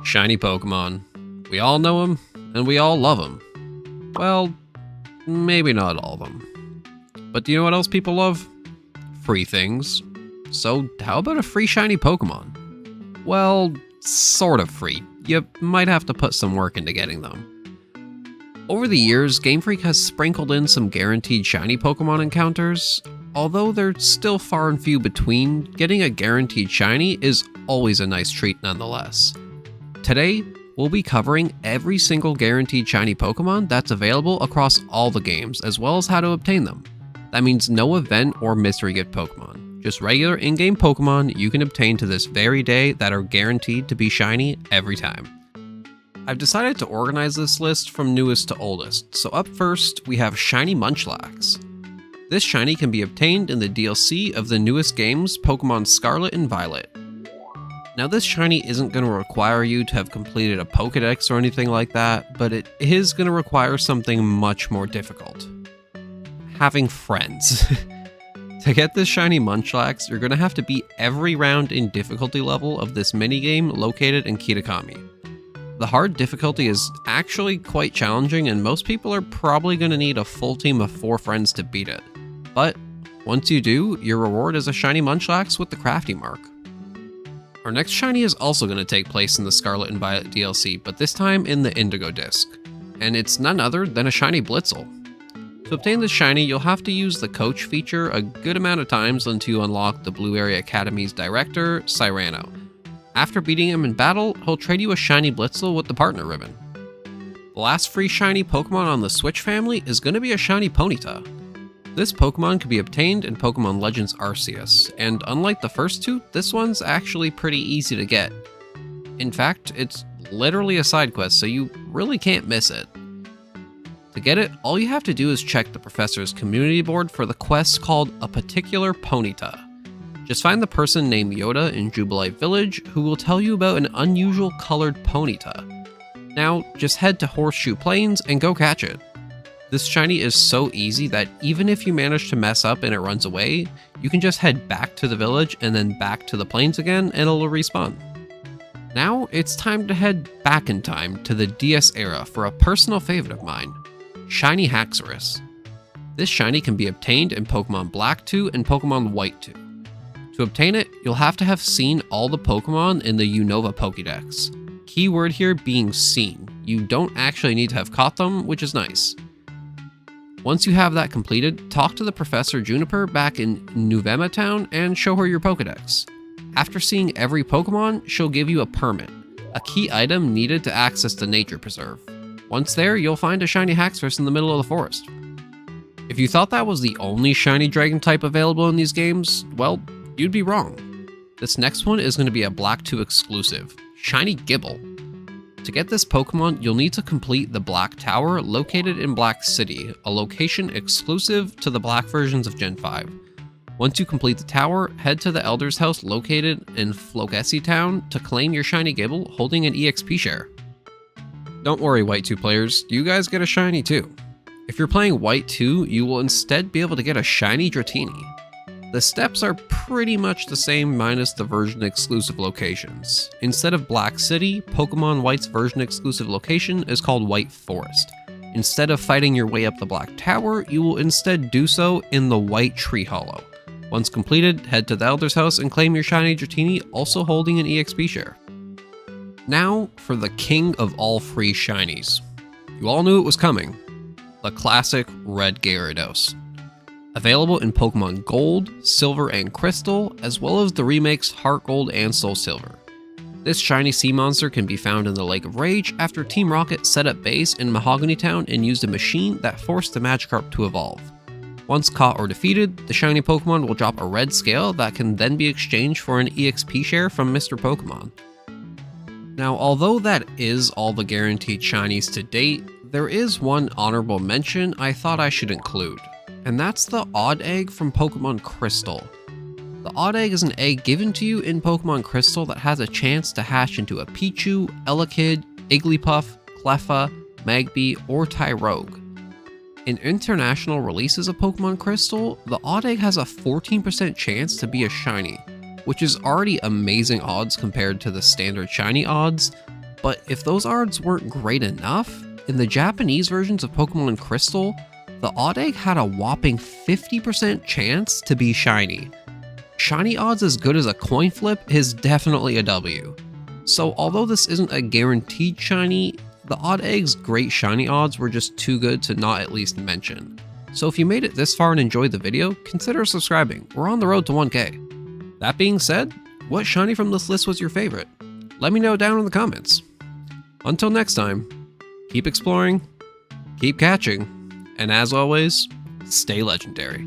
Shiny Pokemon. We all know them, and we all love them. Well, maybe not all of them. But do you know what else people love? Free things. So how about a free shiny Pokemon? Well, sort of free. You might have to put some work into getting them. Over the years, Game Freak has sprinkled in some guaranteed shiny Pokemon encounters. Although they're still far and few between, getting a guaranteed shiny is always a nice treat nonetheless. Today, we'll be covering every single guaranteed shiny Pokemon that's available across all the games, as well as how to obtain them. That means no event or mystery gift Pokemon, just regular in-game Pokemon you can obtain to this very day that are guaranteed to be shiny every time. I've decided to organize this list from newest to oldest, so up first we have Shiny Munchlax. This shiny can be obtained in the DLC of the newest games, Pokemon Scarlet and Violet. Now this shiny isn't going to require you to have completed a Pokedex or anything like that, but it is going to require something much more difficult. Having friends. To get this shiny Munchlax, you're going to have to beat every round in difficulty level of this minigame located in Kitakami. The hard difficulty is actually quite challenging, and most people are probably going to need a full team of 4 friends to beat it. But once you do, your reward is a shiny Munchlax with the crafty mark. Our next shiny is also going to take place in the Scarlet and Violet DLC, but this time in the Indigo Disc. And it's none other than a shiny Blitzel. To obtain this shiny, you'll have to use the coach feature a good amount of times until you unlock the Blue Area Academy's director, Cyrano. After beating him in battle, he'll trade you a shiny Blitzel with the partner ribbon. The last free shiny Pokemon on the Switch family is going to be a shiny Ponyta. This Pokemon can be obtained in Pokemon Legends Arceus, and unlike the first two, this one's actually pretty easy to get. In fact, it's literally a side quest, so you really can't miss it. To get it, all you have to do is check the professor's community board for the quest called A Particular Ponyta. Just find the person named Yoda in Jubilite Village who will tell you about an unusual colored Ponyta. Now, just head to Horseshoe Plains and go catch it. This shiny is so easy that even if you manage to mess up and it runs away, you can just head back to the village and then back to the plains again and it'll respawn. Now, it's time to head back in time to the DS era for a personal favorite of mine, Shiny Haxorus. This shiny can be obtained in Pokemon Black 2 and Pokemon White 2. To obtain it, you'll have to have seen all the Pokemon in the Unova Pokédex. Keyword here being seen. You don't actually need to have caught them, which is nice. Once you have that completed, talk to the Professor Juniper back in Nuvema Town and show her your Pokédex. After seeing every Pokemon, she'll give you a permit, a key item needed to access the nature preserve. Once there, you'll find a shiny Haxorus in the middle of the forest. If you thought that was the only shiny dragon type available in these games, well, you'd be wrong. This next one is going to be a Black 2 exclusive, Shiny Gible. To get this Pokemon, you'll need to complete the Black Tower located in Black City, a location exclusive to the Black versions of Gen 5. Once you complete the tower, head to the Elder's House located in Flogesi Town to claim your shiny Gible holding an EXP share. Don't worry, White 2 players, you guys get a shiny too. If you're playing White 2, you will instead be able to get a shiny Dratini. The steps are pretty much the same minus the version exclusive locations. Instead of Black City, Pokemon White's version exclusive location is called White Forest. Instead of fighting your way up the Black Tower, you will instead do so in the White Tree Hollow. Once completed, head to the Elder's House and claim your shiny Dratini, also holding an EXP share. Now for the king of all free shinies. You all knew it was coming. The classic Red Gyarados. Available in Pokemon Gold, Silver, and Crystal, as well as the remakes Heart Gold and Soul Silver. This shiny sea monster can be found in the Lake of Rage after Team Rocket set up base in Mahogany Town and used a machine that forced the Magikarp to evolve. Once caught or defeated, the shiny Pokemon will drop a red scale that can then be exchanged for an EXP share from Mr. Pokemon. Now, although that is all the guaranteed shinies to date, there is one honorable mention I thought I should include. And that's the Odd Egg from Pokemon Crystal. The Odd Egg is an egg given to you in Pokemon Crystal that has a chance to hatch into a Pichu, Elekid, Igglypuff, Cleffa, Magby, or Tyrogue. In international releases of Pokemon Crystal, the Odd Egg has a 14% chance to be a shiny, which is already amazing odds compared to the standard shiny odds. But if those odds weren't great enough, in the Japanese versions of Pokemon Crystal, the odd egg had a whopping 50% chance to be shiny. Shiny odds as good as a coin flip is definitely a W. So although this isn't a guaranteed shiny, the odd egg's great shiny odds were just too good to not at least mention. So if you made it this far and enjoyed the video, consider subscribing. We're on the road to 1K. That being said, what shiny from this list was your favorite? Let me know down in the comments. Until next time, keep exploring, keep catching, and as always, stay legendary.